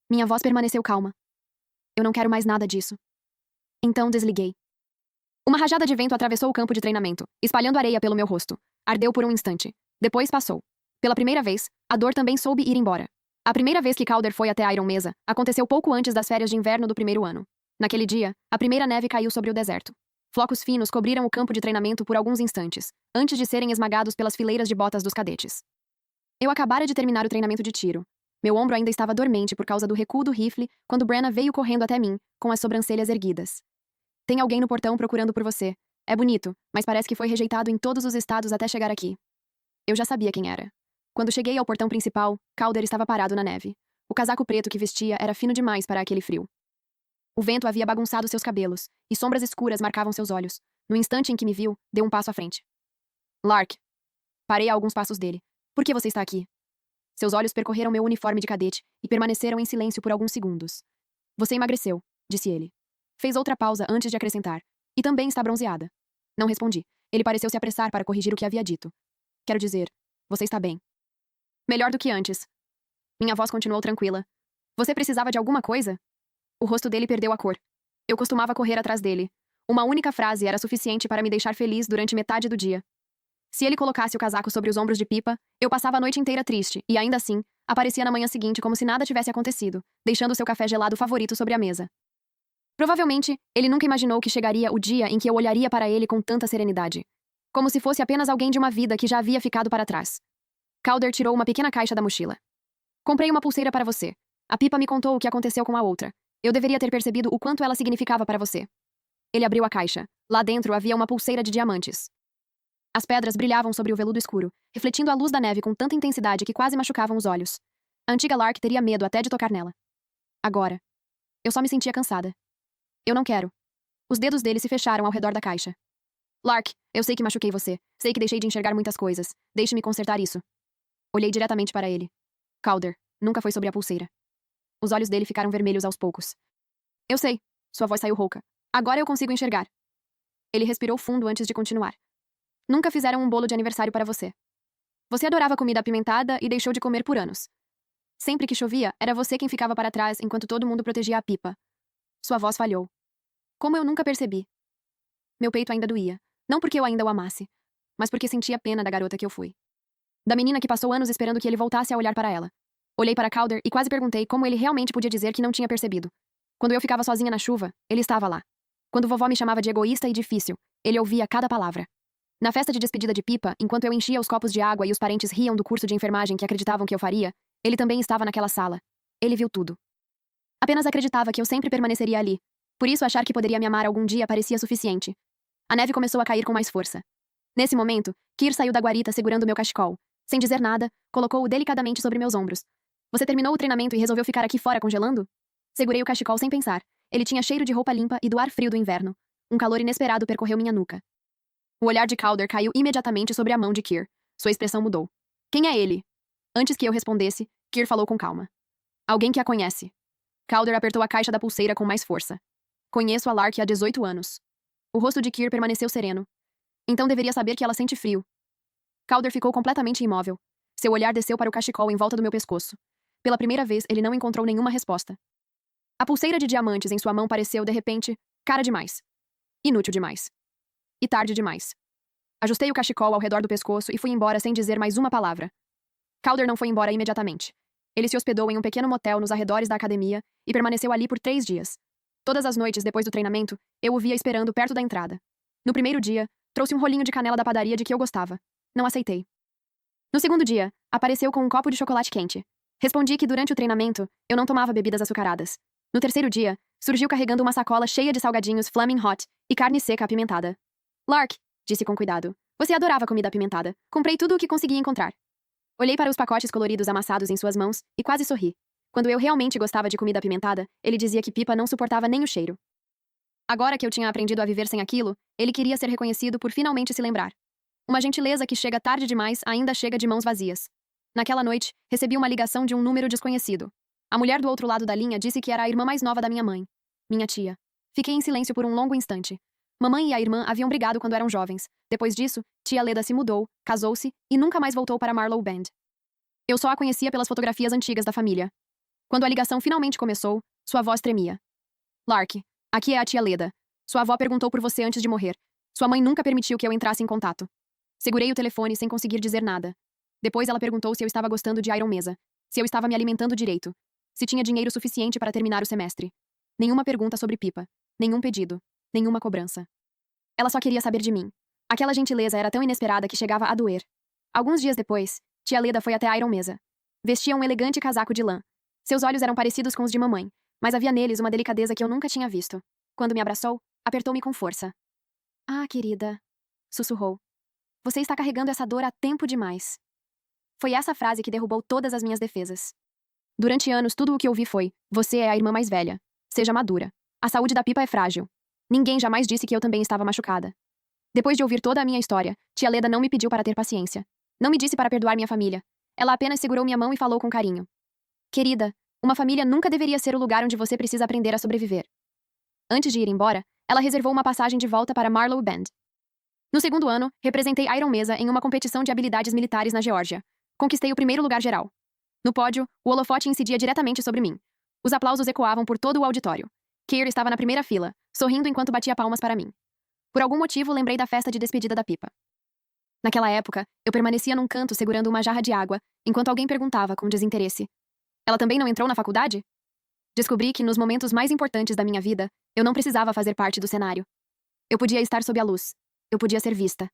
Minha voz permaneceu calma. Eu não quero mais nada disso. Então desliguei. Uma rajada de vento atravessou o campo de treinamento, espalhando areia pelo meu rosto. Ardeu por um instante. Depois passou. Pela primeira vez, a dor também soube ir embora. A primeira vez que Calder foi até Iron Mesa aconteceu pouco antes das férias de inverno do primeiro ano. Naquele dia, a primeira neve caiu sobre o deserto. Flocos finos cobriram o campo de treinamento por alguns instantes, antes de serem esmagados pelas fileiras de botas dos cadetes. Eu acabara de terminar o treinamento de tiro. Meu ombro ainda estava dormente por causa do recuo do rifle quando Brenna veio correndo até mim, com as sobrancelhas erguidas. Tem alguém no portão procurando por você. É bonito, mas parece que foi rejeitado em todos os estados até chegar aqui. Eu já sabia quem era. Quando cheguei ao portão principal, Calder estava parado na neve. O casaco preto que vestia era fino demais para aquele frio. O vento havia bagunçado seus cabelos, e sombras escuras marcavam seus olhos. No instante em que me viu, deu um passo à frente. Lark. Parei a alguns passos dele. Por que você está aqui? Seus olhos percorreram meu uniforme de cadete e permaneceram em silêncio por alguns segundos. Você emagreceu, disse ele. Fez outra pausa antes de acrescentar. E também está bronzeada. Não respondi. Ele pareceu se apressar para corrigir o que havia dito. Quero dizer, você está bem. Melhor do que antes. Minha voz continuou tranquila. Você precisava de alguma coisa? O rosto dele perdeu a cor. Eu costumava correr atrás dele. Uma única frase era suficiente para me deixar feliz durante metade do dia. Se ele colocasse o casaco sobre os ombros de Pipa, eu passava a noite inteira triste, e ainda assim, aparecia na manhã seguinte como se nada tivesse acontecido, deixando seu café gelado favorito sobre a mesa. Provavelmente, ele nunca imaginou que chegaria o dia em que eu olharia para ele com tanta serenidade. Como se fosse apenas alguém de uma vida que já havia ficado para trás. Calder tirou uma pequena caixa da mochila. Comprei uma pulseira para você. A Pipa me contou o que aconteceu com a outra. Eu deveria ter percebido o quanto ela significava para você. Ele abriu a caixa. Lá dentro havia uma pulseira de diamantes. As pedras brilhavam sobre o veludo escuro, refletindo a luz da neve com tanta intensidade que quase machucavam os olhos. A antiga Lark teria medo até de tocar nela. Agora. Eu só me sentia cansada. Eu não quero. Os dedos dele se fecharam ao redor da caixa. Lark, eu sei que machuquei você. Sei que deixei de enxergar muitas coisas. Deixe-me consertar isso. Olhei diretamente para ele. Calder, nunca foi sobre a pulseira. Os olhos dele ficaram vermelhos aos poucos. Eu sei. Sua voz saiu rouca. Agora eu consigo enxergar. Ele respirou fundo antes de continuar. Nunca fizeram um bolo de aniversário para você. Você adorava comida apimentada e deixou de comer por anos. Sempre que chovia, era você quem ficava para trás enquanto todo mundo protegia a Pipa. Sua voz falhou. Como eu nunca percebi. Meu peito ainda doía. Não porque eu ainda o amasse, mas porque sentia pena da garota que eu fui. Da menina que passou anos esperando que ele voltasse a olhar para ela. Olhei para Calder e quase perguntei como ele realmente podia dizer que não tinha percebido. Quando eu ficava sozinha na chuva, ele estava lá. Quando vovó me chamava de egoísta e difícil, ele ouvia cada palavra. Na festa de despedida de Pipa, enquanto eu enchia os copos de água e os parentes riam do curso de enfermagem que acreditavam que eu faria, ele também estava naquela sala. Ele viu tudo. Apenas acreditava que eu sempre permaneceria ali. Por isso achar que poderia me amar algum dia parecia suficiente. A neve começou a cair com mais força. Nesse momento, Kir saiu da guarita segurando meu cachecol. Sem dizer nada, colocou-o delicadamente sobre meus ombros. Você terminou o treinamento e resolveu ficar aqui fora congelando? Segurei o cachecol sem pensar. Ele tinha cheiro de roupa limpa e do ar frio do inverno. Um calor inesperado percorreu minha nuca. O olhar de Calder caiu imediatamente sobre a mão de Kir. Sua expressão mudou. Quem é ele? Antes que eu respondesse, Kir falou com calma. Alguém que a conhece. Calder apertou a caixa da pulseira com mais força. Conheço a Lark há 18 anos. O rosto de Kir permaneceu sereno. Então deveria saber que ela sente frio. Calder ficou completamente imóvel. Seu olhar desceu para o cachecol em volta do meu pescoço. Pela primeira vez, ele não encontrou nenhuma resposta. A pulseira de diamantes em sua mão pareceu, de repente, cara demais. Inútil demais. E tarde demais. Ajustei o cachecol ao redor do pescoço e fui embora sem dizer mais uma palavra. Calder não foi embora imediatamente. Ele se hospedou em um pequeno motel nos arredores da academia e permaneceu ali por 3 dias. Todas as noites depois do treinamento, eu o via esperando perto da entrada. No primeiro dia, trouxe um rolinho de canela da padaria de que eu gostava. Não aceitei. No segundo dia, apareceu com um copo de chocolate quente. Respondi que durante o treinamento, eu não tomava bebidas açucaradas. No terceiro dia, surgiu carregando uma sacola cheia de salgadinhos Flaming Hot e carne seca apimentada. Lark, disse com cuidado. Você adorava comida apimentada. Comprei tudo o que consegui encontrar. Olhei para os pacotes coloridos amassados em suas mãos e quase sorri. Quando eu realmente gostava de comida apimentada, ele dizia que Pipa não suportava nem o cheiro. Agora que eu tinha aprendido a viver sem aquilo, ele queria ser reconhecido por finalmente se lembrar. Uma gentileza que chega tarde demais ainda chega de mãos vazias. Naquela noite, recebi uma ligação de um número desconhecido. A mulher do outro lado da linha disse que era a irmã mais nova da minha mãe. Minha tia. Fiquei em silêncio por um longo instante. Mamãe e a irmã haviam brigado quando eram jovens. Depois disso, tia Leda se mudou, casou-se e nunca mais voltou para Marlow Bend. Eu só a conhecia pelas fotografias antigas da família. Quando a ligação finalmente começou, sua voz tremia. Lark, aqui é a tia Leda. Sua avó perguntou por você antes de morrer. Sua mãe nunca permitiu que eu entrasse em contato. Segurei o telefone sem conseguir dizer nada. Depois ela perguntou se eu estava gostando de Iron Mesa, se eu estava me alimentando direito, se tinha dinheiro suficiente para terminar o semestre. Nenhuma pergunta sobre pipa, nenhum pedido, nenhuma cobrança. Ela só queria saber de mim. Aquela gentileza era tão inesperada que chegava a doer. Alguns dias depois, tia Leda foi até Iron Mesa. Vestia um elegante casaco de lã. Seus olhos eram parecidos com os de mamãe, mas havia neles uma delicadeza que eu nunca tinha visto. Quando me abraçou, apertou-me com força. Ah, querida, sussurrou. Você está carregando essa dor há tempo demais. Foi essa frase que derrubou todas as minhas defesas. Durante anos, tudo o que ouvi foi: você é a irmã mais velha. Seja madura. A saúde da pipa é frágil. Ninguém jamais disse que eu também estava machucada. Depois de ouvir toda a minha história, tia Leda não me pediu para ter paciência. Não me disse para perdoar minha família. Ela apenas segurou minha mão e falou com carinho. Querida, uma família nunca deveria ser o lugar onde você precisa aprender a sobreviver. Antes de ir embora, ela reservou uma passagem de volta para Marlow Bend. No segundo ano, representei Iron Mesa em uma competição de habilidades militares na Geórgia. Conquistei o primeiro lugar geral. No pódio, o holofote incidia diretamente sobre mim. Os aplausos ecoavam por todo o auditório. Keir estava na primeira fila, sorrindo enquanto batia palmas para mim. Por algum motivo, lembrei da festa de despedida da pipa. Naquela época, eu permanecia num canto segurando uma jarra de água, enquanto alguém perguntava com desinteresse: ela também não entrou na faculdade? Descobri que, nos momentos mais importantes da minha vida, eu não precisava fazer parte do cenário. Eu podia estar sob a luz. Eu podia ser vista.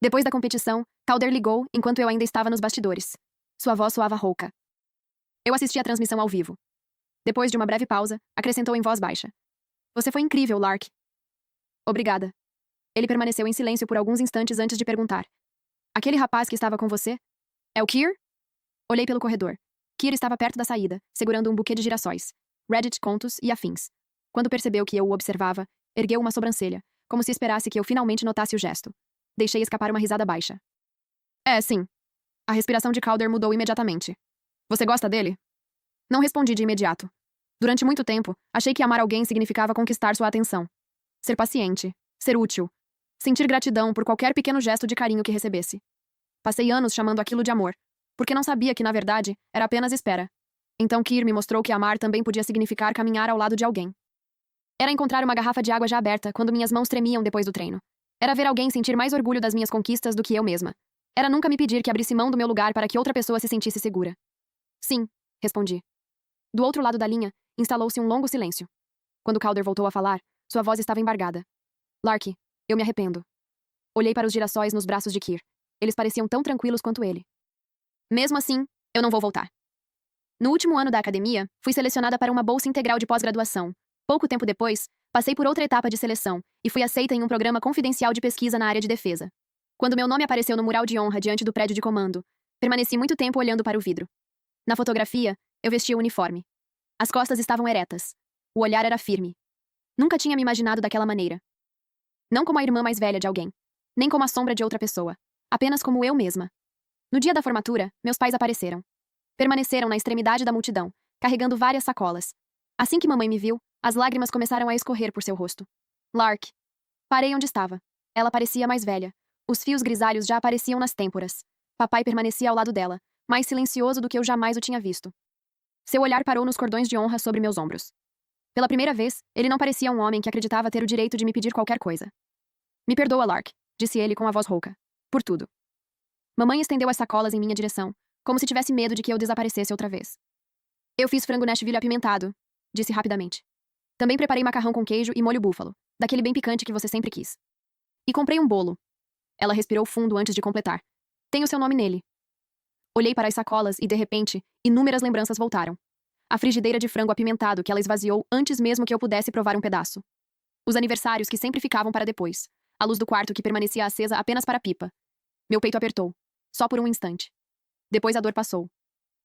Depois da competição, Calder ligou enquanto eu ainda estava nos bastidores. Sua voz soava rouca. Eu assisti à transmissão ao vivo. Depois de uma breve pausa, acrescentou em voz baixa: você foi incrível, Lark. Obrigada. Ele permaneceu em silêncio por alguns instantes antes de perguntar: aquele rapaz que estava com você? É o Keir? Olhei pelo corredor. Keir estava perto da saída, segurando um buquê de girassóis, Reddit, contos e afins. Quando percebeu que eu o observava, ergueu uma sobrancelha, como se esperasse que eu finalmente notasse o gesto. Deixei escapar uma risada baixa. É, sim. A respiração de Calder mudou imediatamente. Você gosta dele? Não respondi de imediato. Durante muito tempo, achei que amar alguém significava conquistar sua atenção. Ser paciente, ser útil, sentir gratidão por qualquer pequeno gesto de carinho que recebesse. Passei anos chamando aquilo de amor, porque não sabia que, na verdade, era apenas espera. Então Keir me mostrou que amar também podia significar caminhar ao lado de alguém. Era encontrar uma garrafa de água já aberta quando minhas mãos tremiam depois do treino. Era ver alguém sentir mais orgulho das minhas conquistas do que eu mesma. Era nunca me pedir que abrisse mão do meu lugar para que outra pessoa se sentisse segura. Sim, respondi. Do outro lado da linha, instalou-se um longo silêncio. Quando Calder voltou a falar, sua voz estava embargada. Lark, eu me arrependo. Olhei para os girassóis nos braços de Keir. Eles pareciam tão tranquilos quanto ele. Mesmo assim, eu não vou voltar. No último ano da academia, fui selecionada para uma bolsa integral de pós-graduação. Pouco tempo depois, passei por outra etapa de seleção e fui aceita em um programa confidencial de pesquisa na área de defesa. Quando meu nome apareceu no mural de honra diante do prédio de comando, permaneci muito tempo olhando para o vidro. Na fotografia, eu vestia o uniforme. As costas estavam eretas. O olhar era firme. Nunca tinha me imaginado daquela maneira. Não como a irmã mais velha de alguém, nem como a sombra de outra pessoa, apenas como eu mesma. No dia da formatura, meus pais apareceram. Permaneceram na extremidade da multidão, carregando várias sacolas. Assim que mamãe me viu, as lágrimas começaram a escorrer por seu rosto. Lark. Parei onde estava. Ela parecia mais velha. Os fios grisalhos já apareciam nas têmporas. Papai permanecia ao lado dela, mais silencioso do que eu jamais o tinha visto. Seu olhar parou nos cordões de honra sobre meus ombros. Pela primeira vez, ele não parecia um homem que acreditava ter o direito de me pedir qualquer coisa. Me perdoa, Lark, disse ele com a voz rouca. Por tudo. Mamãe estendeu as sacolas em minha direção, como se tivesse medo de que eu desaparecesse outra vez. Eu fiz frango Nashville apimentado, disse rapidamente. Também preparei macarrão com queijo e molho búfalo, daquele bem picante que você sempre quis. E comprei um bolo. Ela respirou fundo antes de completar. Tem o seu nome nele. Olhei para as sacolas e, de repente, inúmeras lembranças voltaram. A frigideira de frango apimentado que ela esvaziou antes mesmo que eu pudesse provar um pedaço. Os aniversários que sempre ficavam para depois. A luz do quarto que permanecia acesa apenas para a pipa. Meu peito apertou. Só por um instante. Depois a dor passou.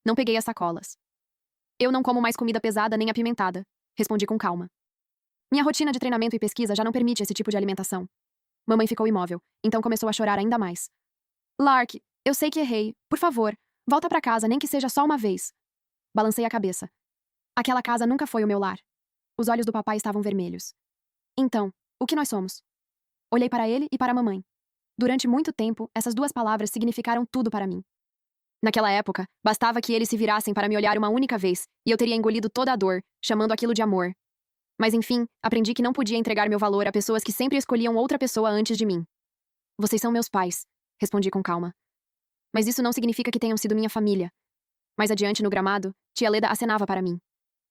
Não peguei as sacolas. Eu não como mais comida pesada nem apimentada, respondi com calma. Minha rotina de treinamento e pesquisa já não permite esse tipo de alimentação. Mamãe ficou imóvel, então começou a chorar ainda mais. Lark, eu sei que errei. Por favor, volta pra casa, nem que seja só uma vez. Balancei a cabeça. Aquela casa nunca foi o meu lar. Os olhos do papai estavam vermelhos. Então, o que nós somos? Olhei para ele e para a mamãe. Durante muito tempo, essas duas palavras significaram tudo para mim. Naquela época, bastava que eles se virassem para me olhar uma única vez, e eu teria engolido toda a dor, chamando aquilo de amor. Mas enfim, aprendi que não podia entregar meu valor a pessoas que sempre escolhiam outra pessoa antes de mim. Vocês são meus pais, respondi com calma. Mas isso não significa que tenham sido minha família. Mais adiante, no gramado, tia Leda acenava para mim.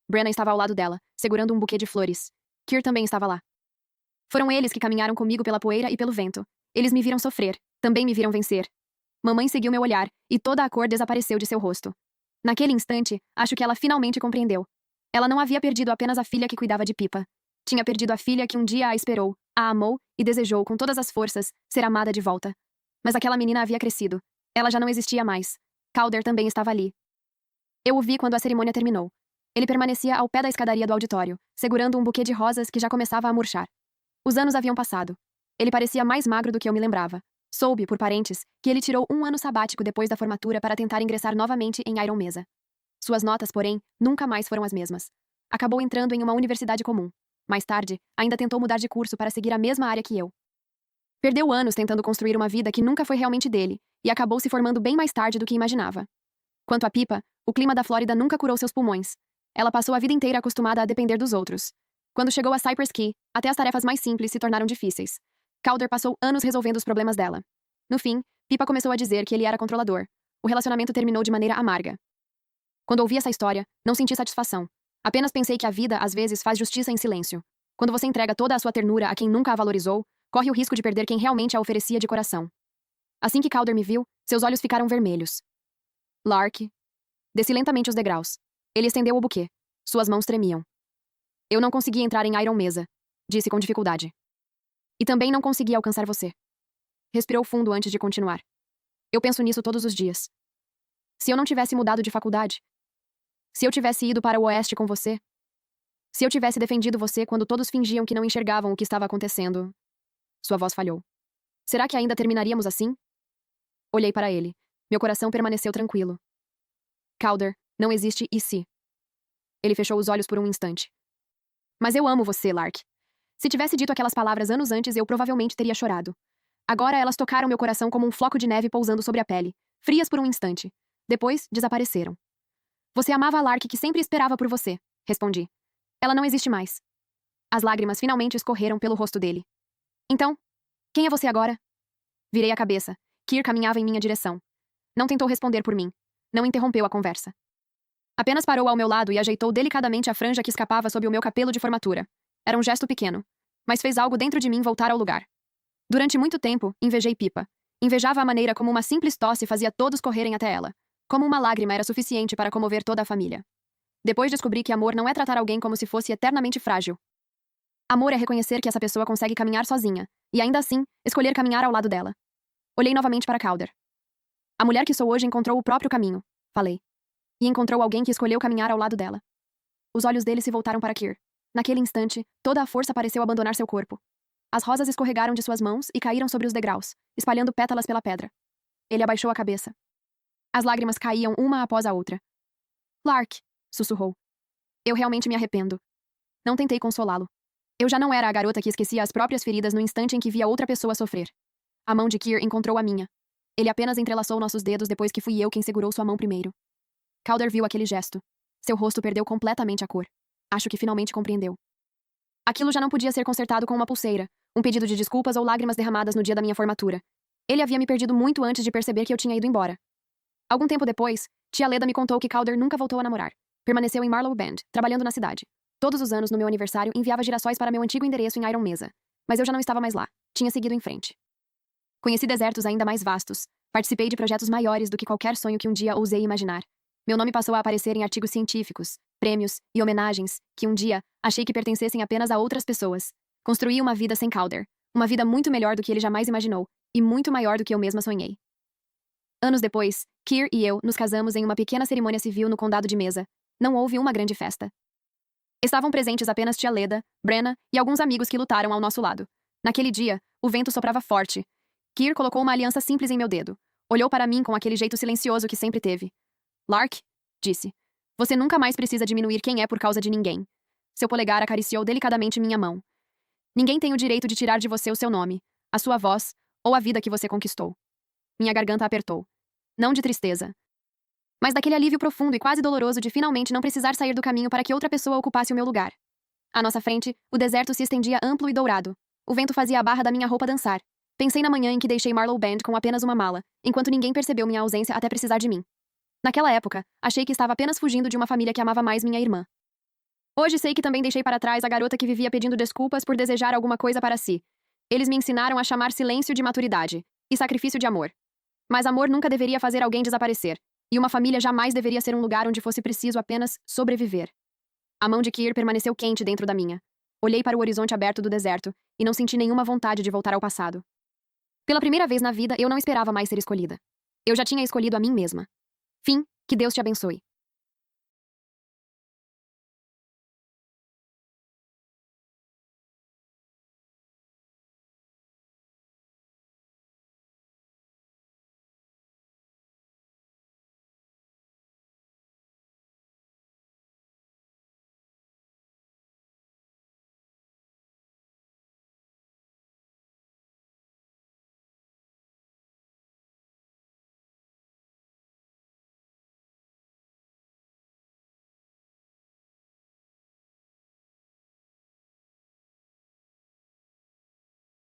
Brenna estava ao lado dela, segurando um buquê de flores. Kyr também estava lá. Foram eles que caminharam comigo pela poeira e pelo vento. Eles me viram sofrer, também me viram vencer. Mamãe seguiu meu olhar, e toda a cor desapareceu de seu rosto. Naquele instante, acho que ela finalmente compreendeu. Ela não havia perdido apenas a filha que cuidava de Pipa. Tinha perdido a filha que um dia a esperou, a amou e desejou com todas as forças ser amada de volta. Mas aquela menina havia crescido. Ela já não existia mais. Calder também estava ali. Eu o vi quando a cerimônia terminou. Ele permanecia ao pé da escadaria do auditório, segurando um buquê de rosas que já começava a murchar. Os anos haviam passado. Ele parecia mais magro do que eu me lembrava. Soube, por parentes, que ele tirou um ano sabático depois da formatura para tentar ingressar novamente em Iron Mesa. Suas notas, porém, nunca mais foram as mesmas. Acabou entrando em uma universidade comum. Mais tarde, ainda tentou mudar de curso para seguir a mesma área que eu. Perdeu anos tentando construir uma vida que nunca foi realmente dele, e acabou se formando bem mais tarde do que imaginava. Quanto a Pipa, o clima da Flórida nunca curou seus pulmões. Ela passou a vida inteira acostumada a depender dos outros. Quando chegou a Cypress Key, até as tarefas mais simples se tornaram difíceis. Calder passou anos resolvendo os problemas dela. No fim, Pipa começou a dizer que ele era controlador. O relacionamento terminou de maneira amarga. Quando ouvi essa história, não senti satisfação. Apenas pensei que a vida, às vezes, faz justiça em silêncio. Quando você entrega toda a sua ternura a quem nunca a valorizou, corre o risco de perder quem realmente a oferecia de coração. Assim que Calder me viu, seus olhos ficaram vermelhos. Lark. Desci lentamente os degraus. Ele estendeu o buquê. Suas mãos tremiam. Eu não consegui entrar em Iron Mesa, disse com dificuldade. E também não consegui alcançar você. Respirou fundo antes de continuar. Eu penso nisso todos os dias. Se eu não tivesse mudado de faculdade? Se eu tivesse ido para o oeste com você? Se eu tivesse defendido você quando todos fingiam que não enxergavam o que estava acontecendo? Sua voz falhou. Será que ainda terminaríamos assim? Olhei para ele. Meu coração permaneceu tranquilo. Calder, não existe e se. Ele fechou os olhos por um instante. Mas eu amo você, Lark. Se tivesse dito aquelas palavras anos antes, eu provavelmente teria chorado. Agora elas tocaram meu coração como um floco de neve pousando sobre a pele, frias por um instante. Depois, desapareceram. Você amava a Lark que sempre esperava por você, respondi. Ela não existe mais. As lágrimas finalmente escorreram pelo rosto dele. Então, quem é você agora? Virei a cabeça. Kyr caminhava em minha direção. Não tentou responder por mim. Não interrompeu a conversa. Apenas parou ao meu lado e ajeitou delicadamente a franja que escapava sob o meu cabelo de formatura. Era um gesto pequeno, mas fez algo dentro de mim voltar ao lugar. Durante muito tempo, invejei Pipa. Invejava a maneira como uma simples tosse fazia todos correrem até ela. Como uma lágrima era suficiente para comover toda a família. Depois descobri que amor não é tratar alguém como se fosse eternamente frágil. Amor é reconhecer que essa pessoa consegue caminhar sozinha, e ainda assim, escolher caminhar ao lado dela. Olhei novamente para Calder. A mulher que sou hoje encontrou o próprio caminho, falei. E encontrou alguém que escolheu caminhar ao lado dela. Os olhos dele se voltaram para Kyr. Naquele instante, toda a força pareceu abandonar seu corpo. As rosas escorregaram de suas mãos e caíram sobre os degraus, espalhando pétalas pela pedra. Ele abaixou a cabeça. As lágrimas caíam uma após a outra. Lark, sussurrou. Eu realmente me arrependo. Não tentei consolá-lo. Eu já não era a garota que esquecia as próprias feridas no instante em que via outra pessoa sofrer. A mão de Kyr encontrou a minha. Ele apenas entrelaçou nossos dedos depois que fui eu quem segurou sua mão primeiro. Calder viu aquele gesto. Seu rosto perdeu completamente a cor. Acho que finalmente compreendeu. Aquilo já não podia ser consertado com uma pulseira, um pedido de desculpas ou lágrimas derramadas no dia da minha formatura. Ele havia me perdido muito antes de perceber que eu tinha ido embora. Algum tempo depois, tia Leda me contou que Calder nunca voltou a namorar. Permaneceu em Marlow Bend, trabalhando na cidade. Todos os anos, no meu aniversário, enviava girassóis para meu antigo endereço em Iron Mesa. Mas eu já não estava mais lá. Tinha seguido em frente. Conheci desertos ainda mais vastos. Participei de projetos maiores do que qualquer sonho que um dia ousei imaginar. Meu nome passou a aparecer em artigos científicos, prêmios e homenagens que um dia achei que pertencessem apenas a outras pessoas. Construí uma vida sem Calder. Uma vida muito melhor do que ele jamais imaginou. E muito maior do que eu mesma sonhei. Anos depois, Kyr e eu nos casamos em uma pequena cerimônia civil no condado de Mesa. Não houve uma grande festa. Estavam presentes apenas tia Leda, Brenna e alguns amigos que lutaram ao nosso lado. Naquele dia, o vento soprava forte. Keir colocou uma aliança simples em meu dedo. Olhou para mim com aquele jeito silencioso que sempre teve. Lark, disse. Você nunca mais precisa diminuir quem é por causa de ninguém. Seu polegar acariciou delicadamente minha mão. Ninguém tem o direito de tirar de você o seu nome, a sua voz ou a vida que você conquistou. Minha garganta apertou. Não de tristeza, mas daquele alívio profundo e quase doloroso de finalmente não precisar sair do caminho para que outra pessoa ocupasse o meu lugar. À nossa frente, o deserto se estendia amplo e dourado. O vento fazia a barra da minha roupa dançar. Pensei na manhã em que deixei Marlow Band com apenas uma mala, enquanto ninguém percebeu minha ausência até precisar de mim. Naquela época, achei que estava apenas fugindo de uma família que amava mais minha irmã. Hoje sei que também deixei para trás a garota que vivia pedindo desculpas por desejar alguma coisa para si. Eles me ensinaram a chamar silêncio de maturidade e sacrifício de amor. Mas amor nunca deveria fazer alguém desaparecer. E uma família jamais deveria ser um lugar onde fosse preciso apenas sobreviver. A mão de Keir permaneceu quente dentro da minha. Olhei para o horizonte aberto do deserto e não senti nenhuma vontade de voltar ao passado. Pela primeira vez na vida, eu não esperava mais ser escolhida. Eu já tinha escolhido a mim mesma. Fim, que Deus te abençoe.